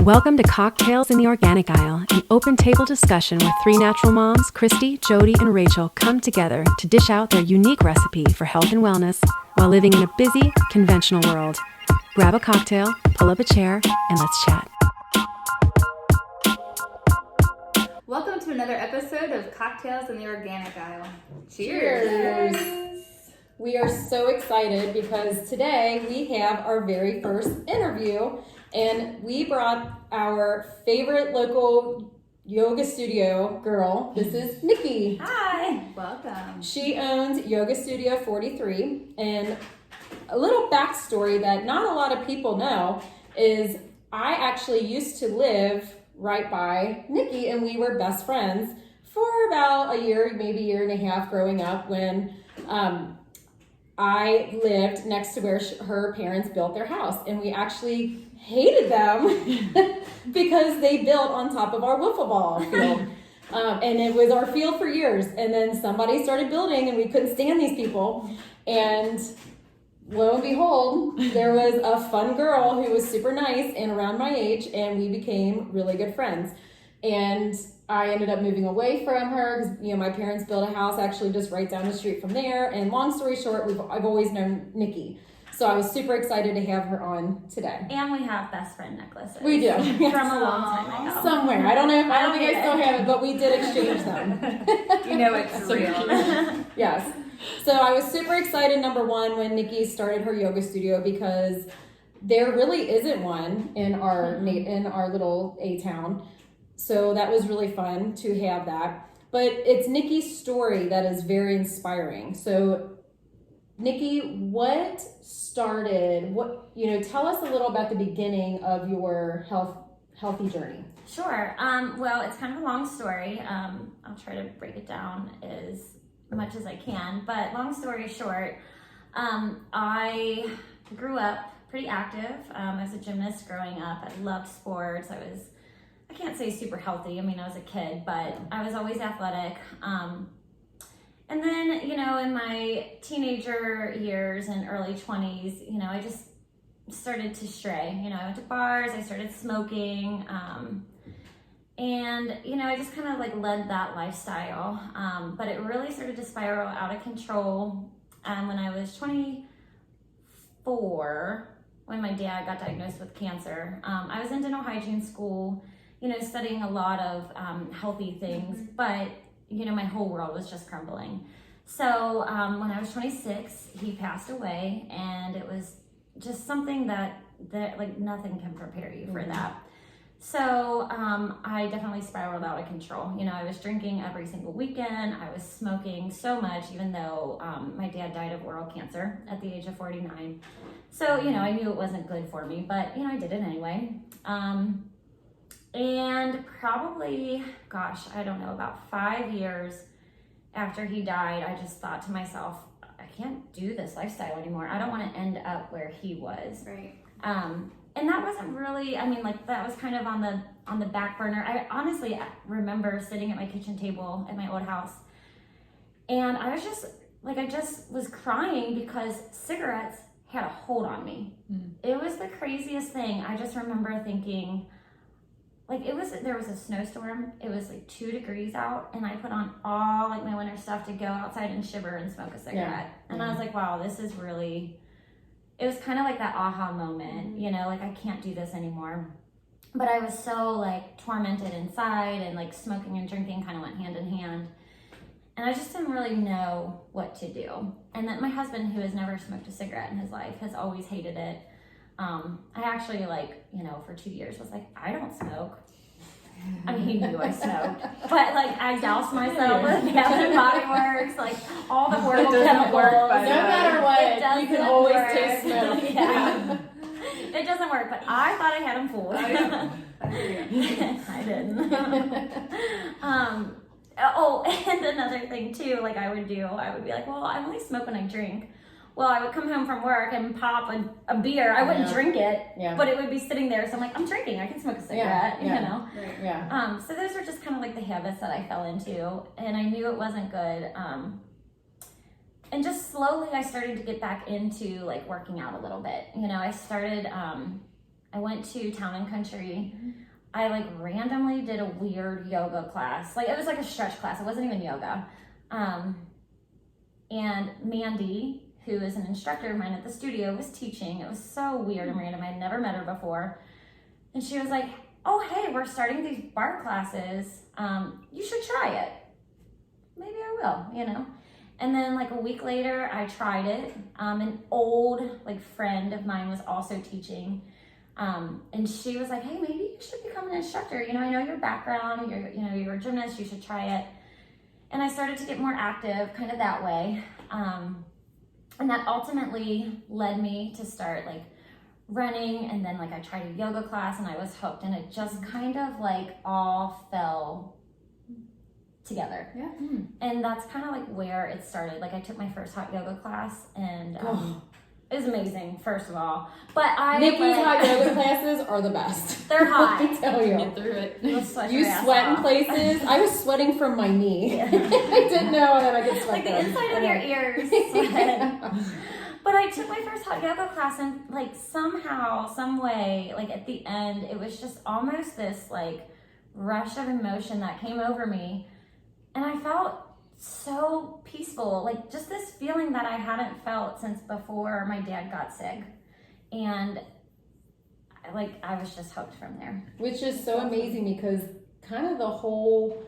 Welcome to Cocktails in the Organic Aisle, an open table discussion where three natural moms, Christy, Jodi, and Rachel, come together to dish out their unique recipe for health and wellness while living in a busy, conventional world. Grab a cocktail, pull up a chair, and let's chat. Welcome to another episode of Cocktails in the Organic Aisle. Cheers! We are so excited because today we have our very first interview, and we brought our favorite local yoga studio girl. This is Nikki. Hi! Welcome. She owns Yoga Studio 43, and a little backstory that not a lot of people know is I actually used to live right by Nikki, and we were best friends for about a year, maybe year and a half growing up when I lived next to where her parents built their house, and we actually hated them because they built on top of our wiffle ball field. And it was our field for years, and then somebody started building and we couldn't stand these people, and lo and behold, there was a fun girl who was super nice and around my age, and we became really good friends. And I ended up moving away from her because, my parents built a house actually just right down the street from there. And long story short, I've always known Nikki. So I was super excited to have her on today. And we have best friend necklaces. We do. From a long time ago. Somewhere. I don't think I still have it, but we did exchange them. It's real. Yes. So I was super excited, number one, when Nikki started her yoga studio because there really isn't one in our little A-town. So that was really fun to have that. But it's Nikki's story that is very inspiring. So Nikki, tell us a little about the beginning of your healthy journey. Sure. Well, it's kind of a long story. I'll try to break it down as much as I can. But long story short, I grew up pretty active as a gymnast growing up. I loved sports. I can't say super healthy. I was a kid, but I was always athletic. And then, in my teenager years and early 20s, I just started to stray. I went to bars, I started smoking, and, I just kind of led that lifestyle. But it really started to spiral out of control when I was 24, when my dad got diagnosed with cancer. I was in dental hygiene school, studying a lot of healthy things, but my whole world was just crumbling. So when I was 26, he passed away, and it was just something that nothing can prepare you for that. So I definitely spiraled out of control. I was drinking every single weekend. I was smoking so much, even though my dad died of oral cancer at the age of 49. So, I knew it wasn't good for me, but, I did it anyway. And probably, I don't know, about 5 years after he died, I just thought to myself, I can't do this lifestyle anymore. I don't want to end up where he was. Right. And that wasn't really, that was kind of on the back burner. I honestly remember sitting at my kitchen table at my old house, and I was just, I just was crying because cigarettes had a hold on me. It was the craziest thing. I just remember thinking, there was a snowstorm. It was 2 degrees out, and I put on all my winter stuff to go outside and shiver and smoke a cigarette. Yeah. And I was like, wow, this is really, it was kind of like that aha moment, I can't do this anymore. But I was so tormented inside, and smoking and drinking kind of went hand in hand. And I just didn't really know what to do. And then my husband, who has never smoked a cigarette in his life, has always hated it. I actually for 2 years was I don't smoke. He knew I smoked, but I doused myself with Bath and Body Works, all the horrible chemicals. No matter what, you can always taste smoke. Yeah. It doesn't work, but I thought I had him fooled. I didn't. And another thing too, I would be well, I only smoke when I drink. Well, I would come home from work and pop a beer. I wouldn't drink it, but it would be sitting there. So I'm I'm drinking. I can smoke a cigarette, Right. Yeah. So those were just kind of the habits that I fell into, and I knew it wasn't good. And just slowly I started to get back into working out a little bit. I started I went to Town and Country. I like randomly did a weird yoga class. Like it was like a stretch class. It wasn't even yoga. And Mandy, who is an instructor of mine at the studio, was teaching. It was so weird and random. I'd never met her before. And she was like, oh, hey, we're starting these bar classes. You should try it. Maybe I will, you know? And then like a week later, I tried it. An old like friend of mine was also teaching. And she was like, hey, maybe you should become an instructor. You know, I know your background, you're a gymnast, you should try it. And I started to get more active kind of that way. And that ultimately led me to start like running. And then like I tried a yoga class and I was hooked, and it just kind of like all fell together. Yeah. And that's kind of like where it started. Like I took my first hot yoga class, and it was amazing, first of all. But Nikki's hot yoga classes are the best. They're hot. Let me tell you. Get through it. You'll sweat You your ass sweat in off. places. I was sweating from my knee. I didn't know that I could sweat Like the them. inside of your ears. But I took my first hot yoga class, and like somehow, some way, like at the end, it was just almost this like rush of emotion that came over me. And I felt so peaceful, like just this feeling that I hadn't felt since before my dad got sick. And I was just hooked from there. Which is so amazing because kind of the whole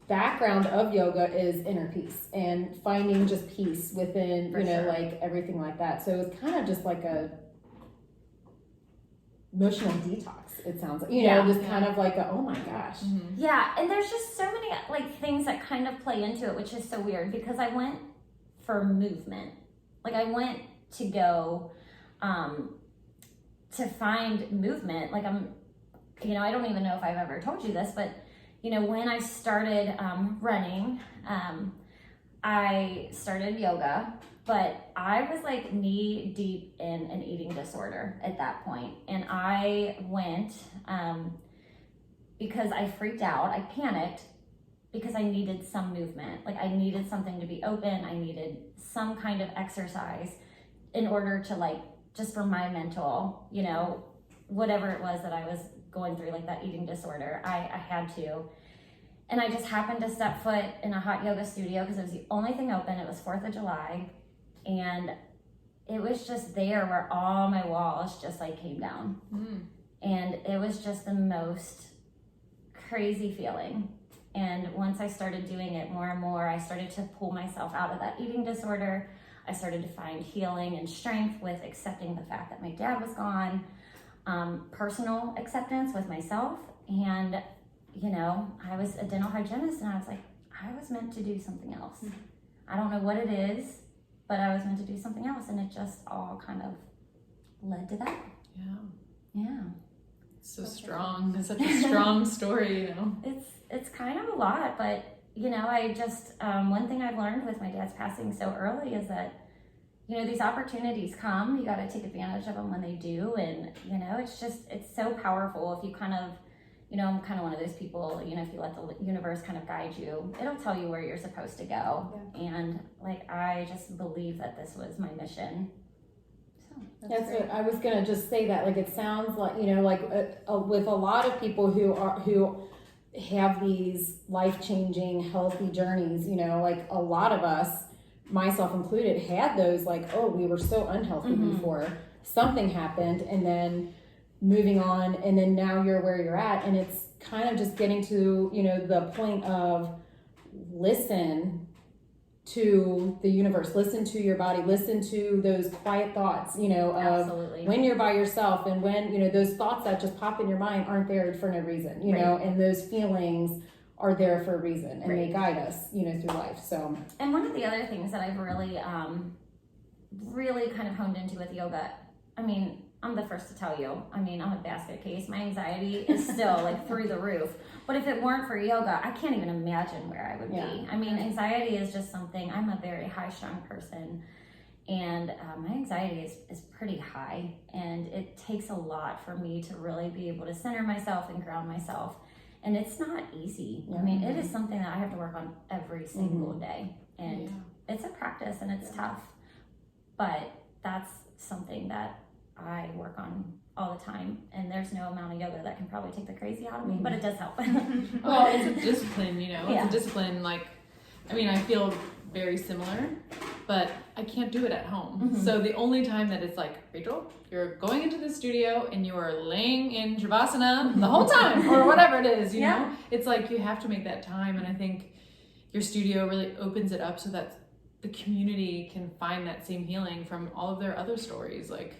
background of yoga is inner peace and finding just peace within, For you know, sure. like everything like that. So it's kind of just like a emotional detox. It sounds like, you know, just kind of like a, oh my gosh. Yeah, and there's just so many like things that kind of play into it, which is so weird because I went for movement. Like I went to go to find movement. Like I don't even know if I've ever told you this, but you know, when I started running, I started yoga, but I was like knee deep in an eating disorder at that point. And I went because I freaked out, I panicked because I needed some movement. Like I needed something to be open. I needed some kind of exercise in order to like, just for my mental, you know, whatever it was that I was going through, like that eating disorder, I had to. And I just happened to step foot in a hot yoga studio because it was the only thing open. It was 4th of July. And it was just there where all my walls just like came down. And it was just the most crazy feeling. And once I started doing it more and more, I started to pull myself out of that eating disorder. I started to find healing and strength with accepting the fact that my dad was gone, personal acceptance with myself. And, you know, I was a dental hygienist and I was like, I was meant to do something else. I don't know what it is, but I was meant to do something else. And it just all kind of led to that. Yeah. So strong. It's such a strong story, you know. It's kind of a lot, but you know, I just one thing I've learned with my dad's passing so early is that, you know, these opportunities come, you got to take advantage of them when they do. And you know, it's so powerful if you kind of, you know, I'm kind of one of those people, you know, if you let the universe kind of guide you, it'll tell you where you're supposed to go. And like, I just believe that this was my mission. That's what I was gonna just say. That like it sounds like, you know, like with a lot of people who have these life-changing healthy journeys, you know, like a lot of us, myself included, had those like, oh, we were so unhealthy before something happened, and then moving on, and then now you're where you're at. And it's kind of just getting to, you know, the point of listen to the universe, listen to your body, listen to those quiet thoughts, you know, of Absolutely. when you're by yourself, and when, you know, those thoughts that just pop in your mind aren't there for no reason, you know, and those feelings are there for a reason, and they guide us, you know, through life. So, and one of the other things that I've really, really kind of honed into with yoga, I mean, I'm the first to tell you, I mean, I'm a basket case. My anxiety is still like through the roof. But if it weren't for yoga, I can't even imagine where I would be. I mean, anxiety is just something, I'm a very high strung person, and my anxiety is pretty high, and it takes a lot for me to really be able to center myself and ground myself. And it's not easy. I mean, it is something that I have to work on every single day. And it's a practice, and it's tough. But that's something that I work on all the time, and there's no amount of yoga that can probably take the crazy out of me, but it does help. Well, it's a discipline, you know. Yeah. It's a discipline. Like, I mean, I feel very similar, but I can't do it at home. So the only time that it's like, Rachel, you're going into the studio and you are laying in Shavasana the whole time, or whatever it is, you know. It's like you have to make that time, and I think your studio really opens it up so that the community can find that same healing from all of their other stories. Like,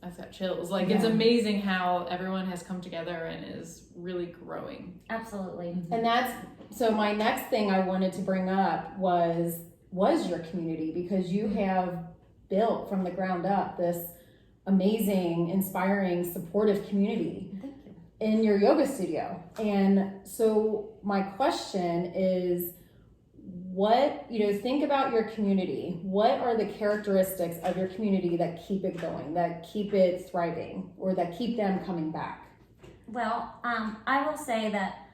I've got chills. Like, it's amazing how everyone has come together and is really growing. Absolutely. And so my next thing I wanted to bring up was your community, because you have built from the ground up this amazing, inspiring, supportive community in your yoga studio. And so my question is, think about your community. What are the characteristics of your community that keep it going, that keep it thriving, or that keep them coming back? Well, I will say that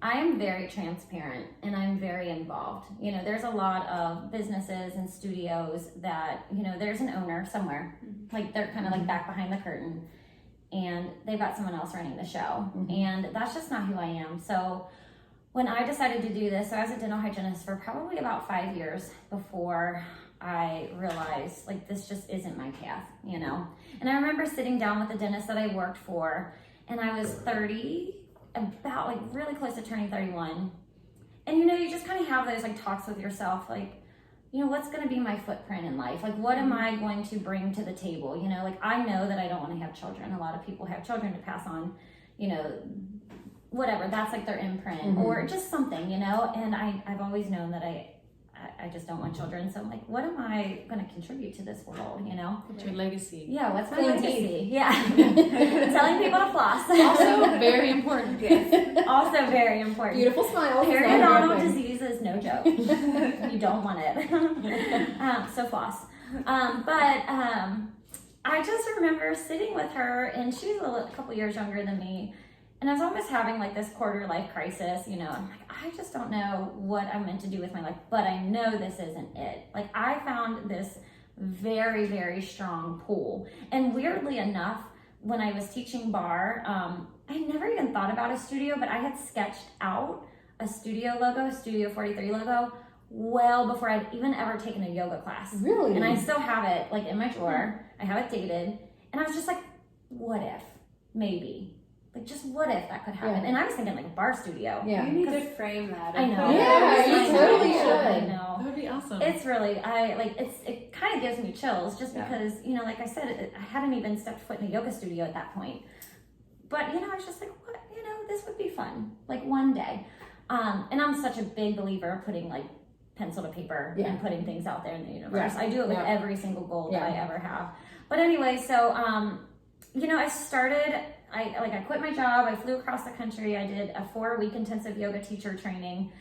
I am very transparent and I'm very involved. You know, there's a lot of businesses and studios that, you know, there's an owner somewhere, like they're kind of like back behind the curtain, and they've got someone else running the show. And that's just not who I am. So when I decided to do this, so I was a dental hygienist for probably about 5 years before I realized, like, this just isn't my path, you know? And I remember sitting down with the dentist that I worked for, and I was 30, about like really close to turning 31. And you know, you just kind of have those like talks with yourself, like, you know, what's going to be my footprint in life? Like, what am I going to bring to the table? You know, like, I know that I don't want to have children. A lot of people have children to pass on, you know, whatever, that's like their imprint or just something, you know. And I've always known that I just don't want children. So I'm like, what am I going to contribute to this world, you know? What's your legacy? Yeah, what's my Clean legacy? teeth. Yeah. Telling people to floss. Also very important. Also very important. Beautiful smiles. Periodontal disease is no joke. You don't want it. So floss. I just remember sitting with her, and she's a couple years younger than me, and I was almost having like this quarter life crisis, you know. I'm like, I just don't know what I'm meant to do with my life, but I know this isn't it. Like, I found this very, very strong pull. And weirdly enough, when I was teaching bar, I never even thought about a studio, but I had sketched out a studio logo, Studio43 logo, well before I'd even ever taken a yoga class. Really? And I still have it like in my drawer. I have it dated. And I was just like, what if? Maybe. Like, just what if that could happen? Yeah. And I was thinking like a bar studio. Yeah. You need to frame that. I know. Yeah, you totally I should. know. That would be awesome. It's really, it kind of gives me chills just because, you know, like I said, I hadn't even stepped foot in a yoga studio at that point. But, you know, I was just like, what, you know, this would be fun, like one day. And I'm such a big believer of putting like pencil to paper and putting things out there in the universe. Yeah. I do it with every single goal that I ever have. But anyway, so, you know, I quit my job. I flew across the country. I did a 4-week intensive yoga teacher training.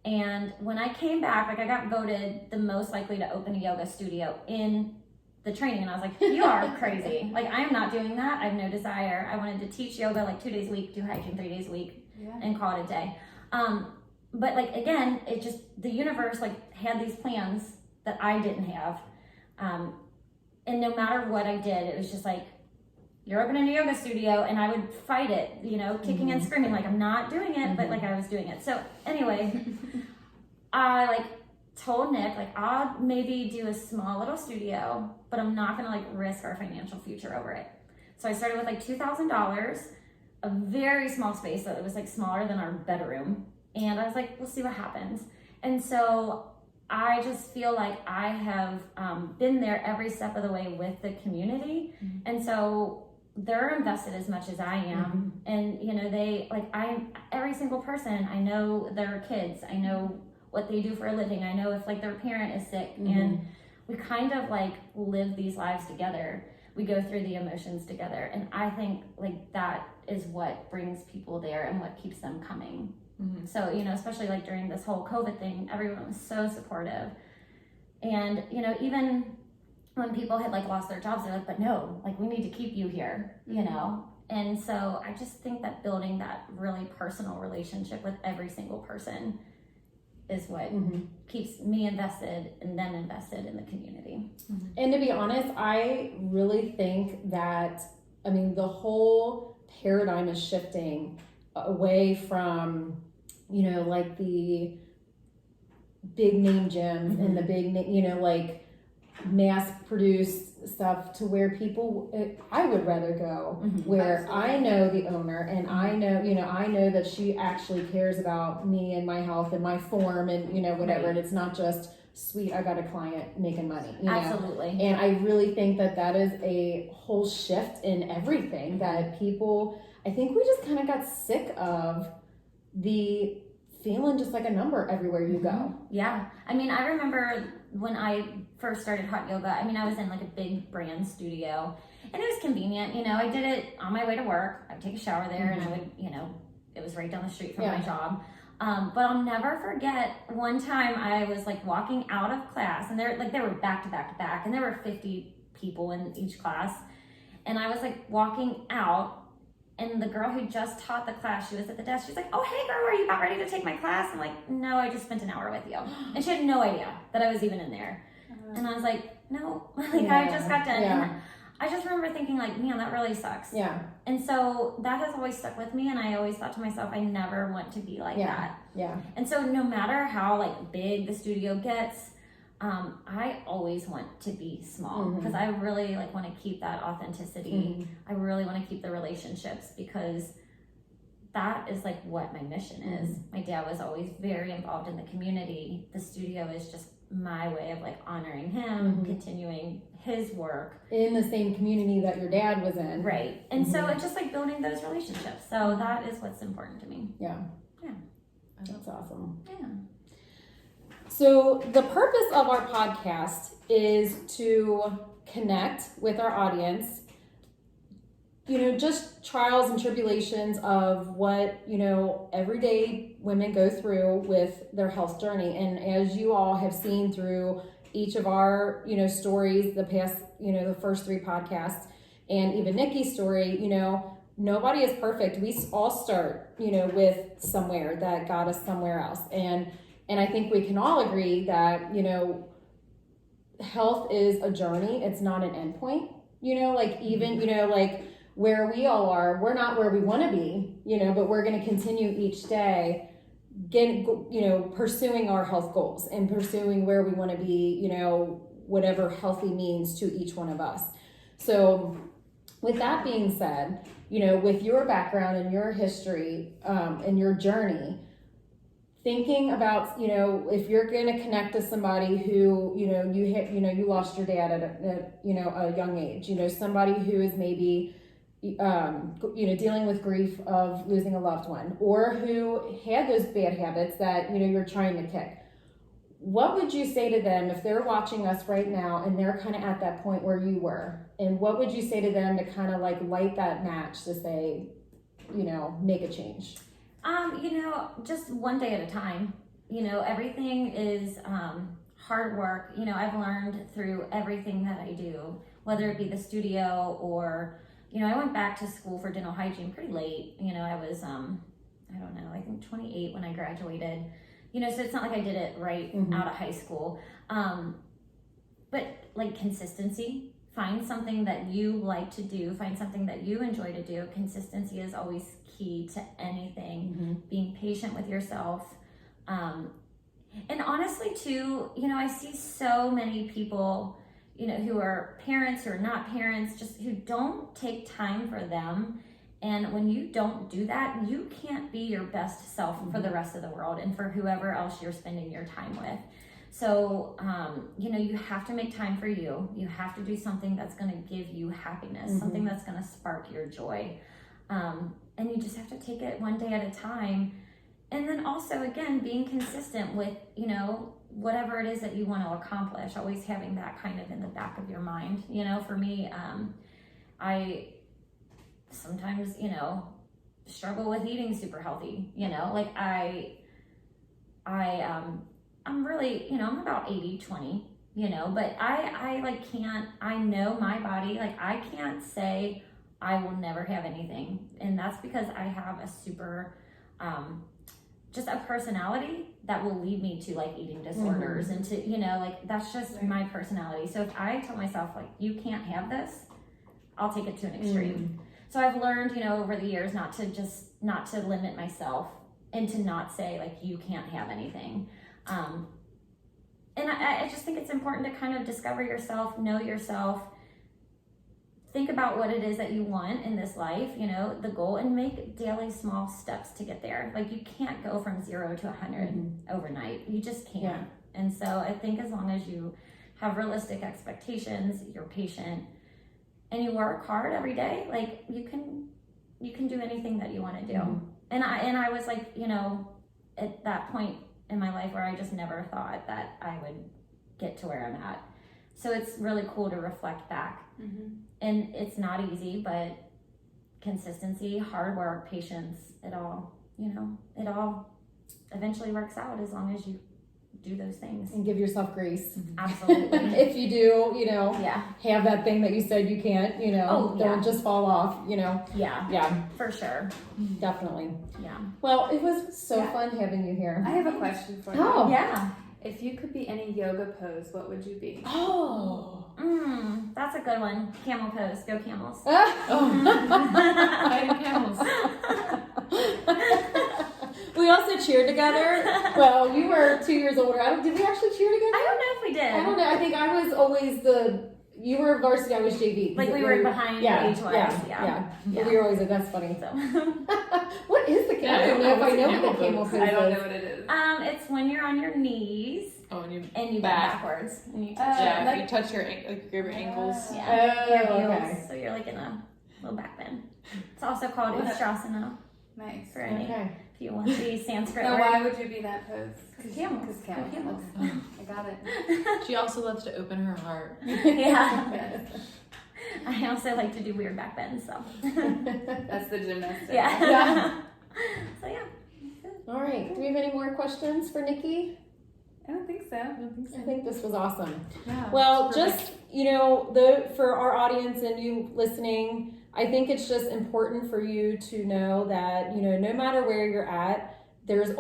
And when I came back, like, I got voted the most likely to open a yoga studio in the training. And I was like, you are crazy. Like, I am not doing that. I have no desire. I wanted to teach yoga like 2 days a week, do hygiene 3 days a week, and call it a day. But like, again, it just, the universe like had these plans that I didn't have. And no matter what I did, it was just like, you're opening a yoga studio, and I would fight it, you know, kicking and screaming, like, I'm not doing it, but like I was doing it. So anyway, I like told Nick, like, I'll maybe do a small little studio, but I'm not gonna like risk our financial future over it. So I started with like $2,000, a very small space, so it was like smaller than our bedroom. And I was like, we'll see what happens. And so I just feel like I have been there every step of the way with the community. And so they're invested as much as I am. And, you know, every single person, I know their kids, I know what they do for a living. I know if like their parent is sick, and we kind of like live these lives together. We go through the emotions together. And I think like that is what brings people there and what keeps them coming. So, you know, especially like during this whole COVID thing, everyone was so supportive. And, you know, even when people had like lost their jobs, they're like, but no, like we need to keep you here, you know? And so I just think that building that really personal relationship with every single person is what keeps me invested and them invested in the community. And to be honest, I really think that, I mean, the whole paradigm is shifting away from, you know, like the big name gyms and the big, you know, like mass produced stuff, to where people, I would rather go where I know the owner, and I know, you know, I know that she actually cares about me and my health and my form and, you know, whatever. And it's not just, sweet, I got a client making money, you know? Absolutely. And I really think that that is a whole shift in everything, that people, I think we just kind of got sick of the feeling just like a number everywhere you go. Yeah. I mean, I remember when I first started hot yoga, I mean, I was in like a big brand studio, and it was convenient. You know, I did it on my way to work. I'd take a shower there, and I would, you know, it was right down the street from my job. But I'll never forget one time I was like walking out of class, and they were back to back to back, and there were 50 people in each class. And I was like walking out, and the girl who just taught the class, she was at the desk. She's like, "Oh, hey girl, are you about ready to take my class?" I'm like, "No, I just spent an hour with you." And she had no idea that I was even in there. And I was like, "No, like I just got done." And I just remember thinking like, man, that really sucks. Yeah. And so that has always stuck with me, and I always thought to myself, I never want to be like that. Yeah. And so no matter how like big the studio gets, I always want to be small, because I really like want to keep that authenticity. I really want to keep the relationships, because that is like what my mission is. My dad was always very involved in the community. The studio is just my way of like honoring him, continuing his work In the same community that your dad was in. right. And so it's just like building those relationships. So that is what's important to me. Yeah. Yeah. That's awesome. Yeah. So the purpose of our podcast is to connect with our audience, you know, just trials and tribulations of what, you know, everyday women go through with their health journey. And as you all have seen through each of our, you know, stories, the past, you know, the first 3 podcasts, and even Nikki's story, you know, nobody is perfect. We all start, you know, with somewhere that got us somewhere else. And I think we can all agree that, you know, health is a journey. It's not an endpoint, you know, like even, you know, like where we all are, we're not where we want to be, you know, but we're going to continue each day pursuing our health goals and pursuing where we want to be, you know, whatever healthy means to each one of us. So with that being said, you know, with your background and your history and your journey, thinking about, you know, if you're going to connect to somebody who, you know, you lost your dad at a young age, you know, somebody who is maybe, dealing with grief of losing a loved one, or who had those bad habits that, you know, you're trying to kick. What would you say to them if they're watching us right now and they're kind of at that point where you were? And what would you say to them to kind of like light that match to say, you know, make a change? Just one day at a time. You know, everything is hard work. You know, I've learned through everything that I do, whether it be the studio or, you know, I went back to school for dental hygiene pretty late. You know, I was, I think 28 when I graduated. You know, so it's not like I did it right out of high school. But like consistency, find something that you like to do, find something that you enjoy to do. Consistency is always key to anything. Being patient with yourself. And honestly too, you know, I see so many people, you know, who are parents, who are not parents, just who don't take time for them. And when you don't do that, you can't be your best self for the rest of the world and for whoever else you're spending your time with. So, you have to make time for you. You have to do something that's going to give you happiness, something that's going to spark your joy. And you just have to take it one day at a time. And then also, again, being consistent with, you know, whatever it is that you want to accomplish, always having that kind of in the back of your mind. You know, for me, I sometimes, you know, struggle with eating super healthy, you know, like I'm really, you know, I'm about 80-20, you know, but I know my body, like I can't say I will never have anything. And that's because I have a super just a personality that will lead me to like eating disorders and to, you know, like that's just my personality. So if I tell myself like, you can't have this, I'll take it to an extreme. So I've learned, you know, over the years not to limit myself and to not say like, you can't have anything. And I just think it's important to kind of discover yourself, know yourself, think about what it is that you want in this life, you know, the goal, and make daily small steps to get there. Like you can't go from 0 to 100 overnight. You just can't. Yeah. And so I think as long as you have realistic expectations, you're patient, and you work hard every day, like you can do anything that you want to do. And I was like, you know, at that point in my life where I just never thought that I would get to where I'm at. So it's really cool to reflect back. And it's not easy, but consistency, hard work, patience, it all eventually works out as long as you do those things. And give yourself grace. Absolutely. If you do, you know, yeah, have that thing that you said you can't, you know, don't just fall off, you know. Yeah, for sure. Definitely. Yeah. Well, it was so fun having you here. I have a question for you. Oh. Yeah. If you could be any yoga pose, what would you be? Oh. That's a good one. Camel pose. Go camels. Fighting camels. We also cheered together. Well, you were 2 years older. Did we actually cheer together? I don't know if we did. I don't know. I think I was always you were varsity, I was JV. Like we were behind age-wise. Yeah. But we were always that's funny. So. What is the camel? I don't know if I know what the camel pose is. I don't know what it is. It's when you're on your knees. Oh, and you back. backwards. And you you touch your ankles. Yeah. Your heels. Okay. So you're like in a little back bend. It's also called Ustrasana. Nice. For any, if you want the Sanskrit So word. why would you be that pose? Camels. Camels. I got it. She also loves to open her heart. Yeah. I also like to do weird back bends, so. That's the gymnastics. Yeah. So yeah. All right. Do we have any more questions for Nikki? I don't think so. I think this was awesome. Yeah. Well, just, you know, for our audience and you listening, I think it's just important for you to know that, you know, no matter where you're at, there's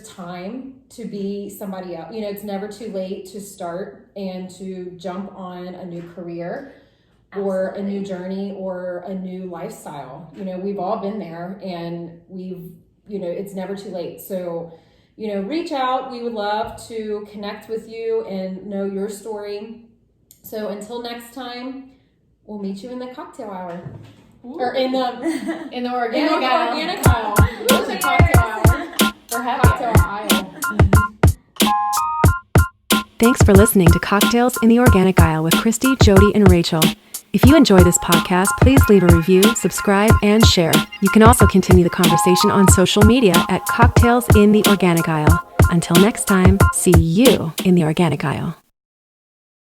time to be somebody else. You know, it's never too late to start and to jump on a new career or a new journey or a new lifestyle. You know, we've all been there and it's never too late. So, you know, reach out. We would love to connect with you and know your story. So until next time, we'll meet you in the cocktail hour. Ooh. Or in the organic aisle. Organic aisle. There's a cocktail hour. Or cocktail aisle. Thanks for listening to Cocktails in the Organic Aisle with Christy, Jodi, and Rachel. If you enjoy this podcast, please leave a review, subscribe, and share. You can also continue the conversation on social media at Cocktails in the Organic Aisle. Until next time, see you in the Organic Aisle.